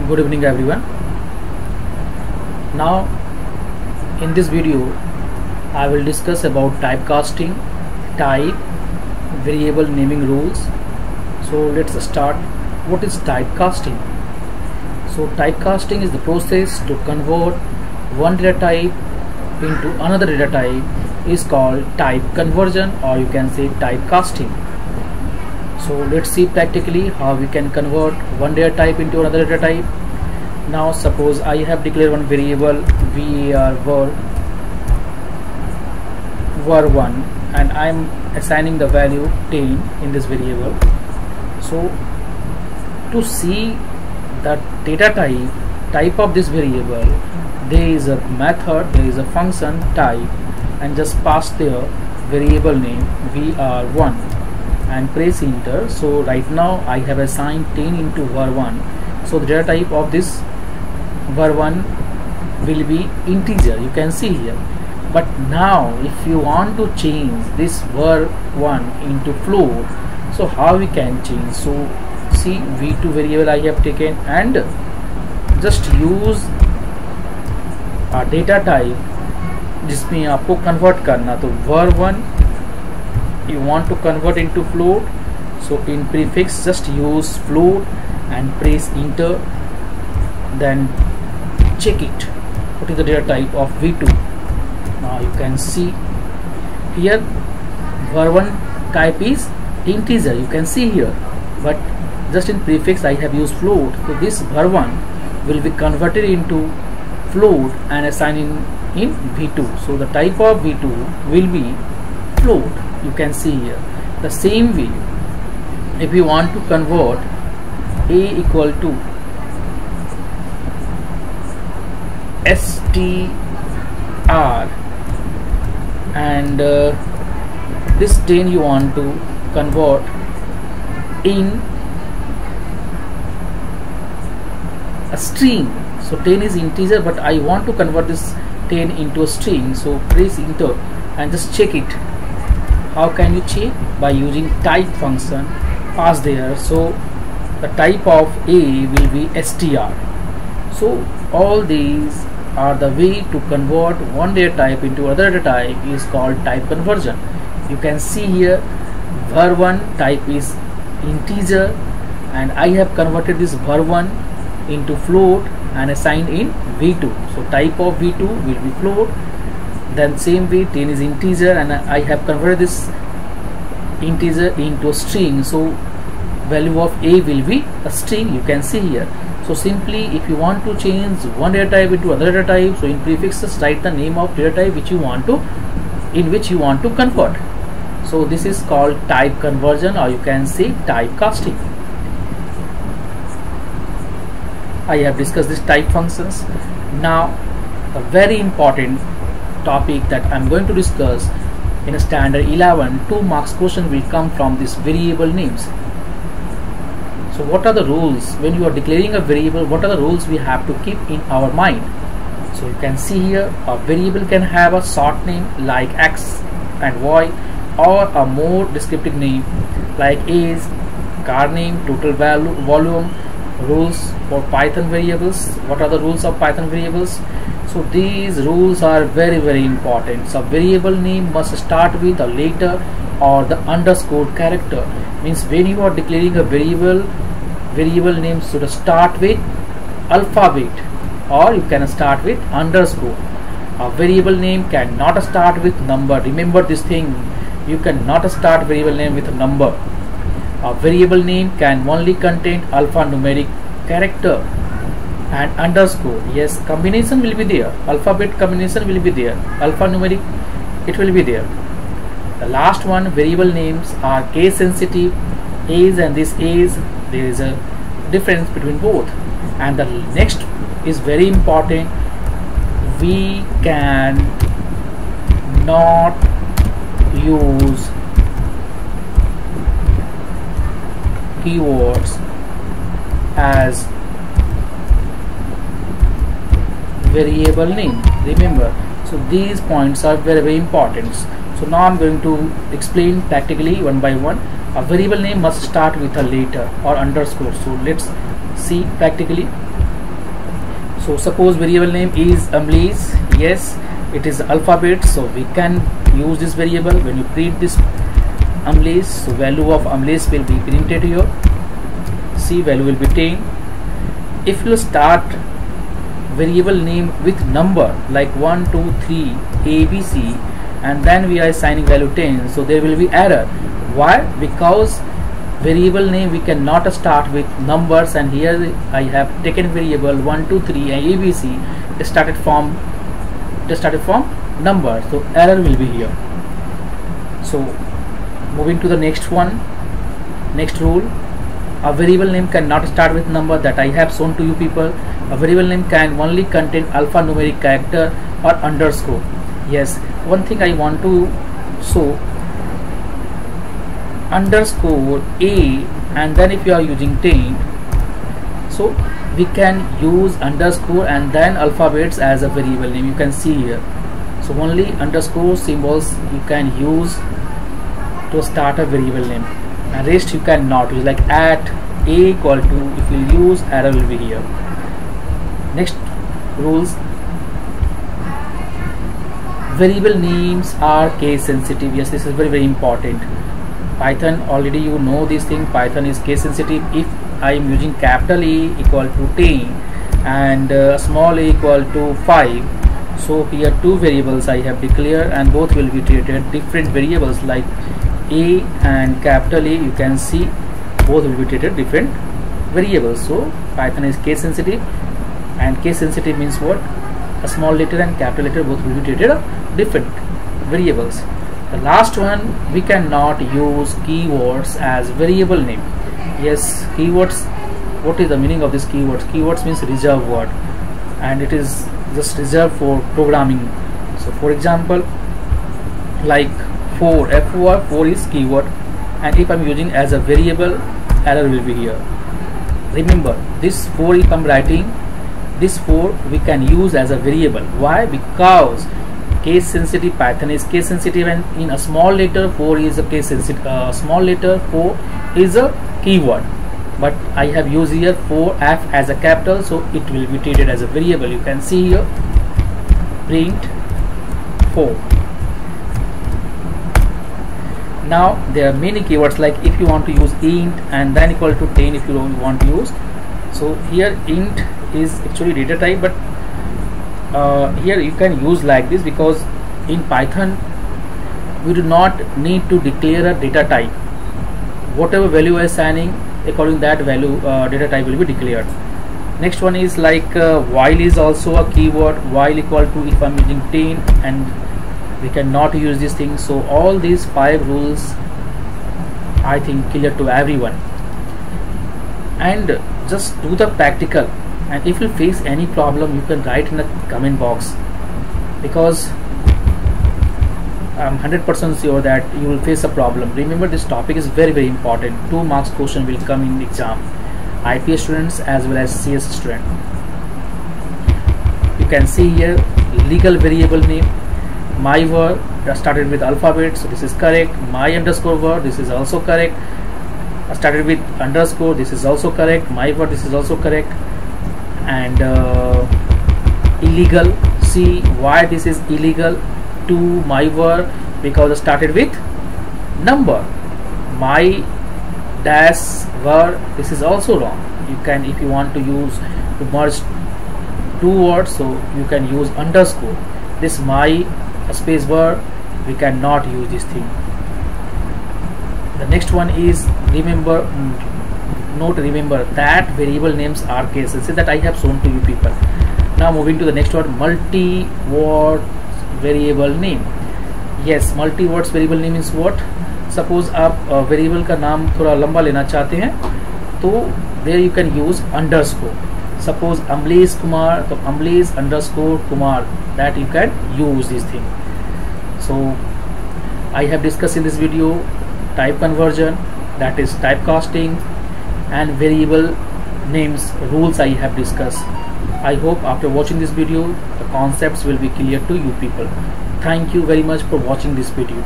Good evening everyone. Now in this video I will discuss about typecasting, type, variable naming rules. So let's start. What is typecasting? So typecasting is the process to convert one data type into another data type is called type conversion, or you can say typecasting. So let's see practically how we can convert one data type into another data type. Now suppose I have declared one variable var1 and I am assigning the value 10 in this variable. So to see the data type of this variable, there is a method, there is a function type, and just pass the variable name var1 and press enter. So right now I have assigned 10 into var1. So the data type of this var1 will be integer, you can see here. But now if you want to change this var1 into float, so how we can change? So see, v2 variable I have taken and just use a data type जिसमें आपको convert करना. तो var1 you want to convert into float, so in prefix just use float and press enter, then check it what is the data type of v2. Now you can see here var1 type is integer, you can see here, but just in prefix I have used float. So this var1 will be converted into float and assigned in v2. So the type of v2 will be float, you can see here. The same way, if you want to convert a equal to str and this 10 you want to convert in a string. So 10 is integer, but I want to convert this 10 into a string, so press enter and just check it. How can you check? By using type function, pass there. So the type of a will be str. So all these are the way to convert one data type into other data type is called type conversion. You can see here var1 type is integer and I have converted this var1 into float and assigned in v2. So type of v2 will be float. Then same way 10 is integer and I have converted this integer into a string, so value of a will be a string, you can see here. So simply if you want to change one data type into other data type, so in prefix just write the name of data type which you want to convert. So this is called type conversion, or you can say typecasting. I have discussed this type functions. Now a very important topic that I am going to discuss in a standard 11 2 marks question will come from this variable names. So what are the rules when you are declaring a variable? What are the rules we have to keep in our mind? So you can see here a variable can have a short name like x and y, or a more descriptive name like age, car name, total value, volume. Rules for Python variables. What are the rules of Python variables? So these rules are very important. So variable name must start with a letter or the underscore character. Means when you are declaring a variable name should start with alphabet, or you can start with underscore. A variable name cannot start with number. Remember this thing, you cannot start variable name with a number. A variable name can only contain alphanumeric character and underscore. Yes, combination will be there, alphabet combination will be there, alphanumeric it will be there. The last one, variable names are case sensitive. Age and this age, there is a difference between both. And the next is very important, we can not use keywords as variable name. Remember, so these points are very important. So now I'm going to explain practically one by one. A variable name must start with a letter or underscore. So let's see practically. So suppose variable name is Amlesh. Yes, it is alphabet, so we can use this variable. When you print this Amlesh, so value of Amlesh will be printed here. See, value will be 10. If you start variable name with number like 1 2 3 ABC and then we are assigning value 10, so there will be error. Why? Because variable name we cannot start with numbers, and here I have taken variable 1 2 3 and ABC started from number, so error will be here. So moving to the next one, next rule, a variable name cannot start with number, that I have shown to you people. A variable name can only contain alphanumeric character or underscore. Yes, one thing I want to show, underscore A, and then if you are using 10, so we can use underscore and then alphabets as a variable name. You can see here, so only underscore symbols you can use to start a variable name, and rest you cannot use, like at A equal to, if you use, error will be here. Next rules, variable names are case sensitive. Yes, this is very important. Python, already you know this thing, Python is case sensitive. If I am using capital A equal to 10 and small a equal to 5, so here two variables I have declared and both will be treated different variables, like A and capital A, you can see both will be treated different variables. So Python is case sensitive, and case sensitive means what? A small letter and capital letter both will be treated different variables. The last one, we cannot use keywords as variable name. Yes, keywords, what is the meaning of this keywords? Keywords means reserved word, and it is just reserved for programming. So for example, like 4, F4 is keyword, and if I'm using as a variable, error will be here. Remember, this 4, if I'm writing this 4, we can use as a variable. Why? Because case sensitive, Python is case sensitive, and in a small letter 4 is a case sensitive, small letter 4 is a keyword, but I have used here 4F as a capital, so it will be treated as a variable. You can see here, print 4. Now there are many keywords, like if you want to use int and then equal to 10, if you don't want to use, so here int is actually data type, but here you can use like this, because in Python we do not need to declare a data type. Whatever value I am assigning, according to that value data type will be declared. Next one is like while is also a keyword. While equal to, if I am using 10, and we cannot use this thing. So all these 5 rules I think clear to everyone, and just do the practical, and if you face any problem you can write in the comment box, because I'm 100% sure that you will face a problem. Remember, this topic is very important. 2 marks question will come in exam, IPS students as well as CS student. You can see here legal variable name, my word started with alphabet, so this is correct. My underscore word, this is also correct. Started with underscore, this is also correct. My word, this is also correct. And illegal, see why this is illegal to my word, because it started with number. My dash word, this is also wrong. You can, if you want to use to merge 2 words, so you can use underscore. This my space word, we cannot use this thing. The next one is remember that variable names are case sensitive, that I have shown to you people. Now moving to the next word, multi-word variable name. Yes, multi-words variable name is what? Suppose आप variable का नाम थोड़ा लंबा लेना चाहते हैं, तो there you can use underscore. Suppose Amlesh Kumar, तो Amlesh underscore Kumar, that you can use this thing. So I have discussed in this video type conversion, that is typecasting, and variable names rules I have discussed. I hope after watching this video the concepts will be clear to you people. Thank you very much for watching this video.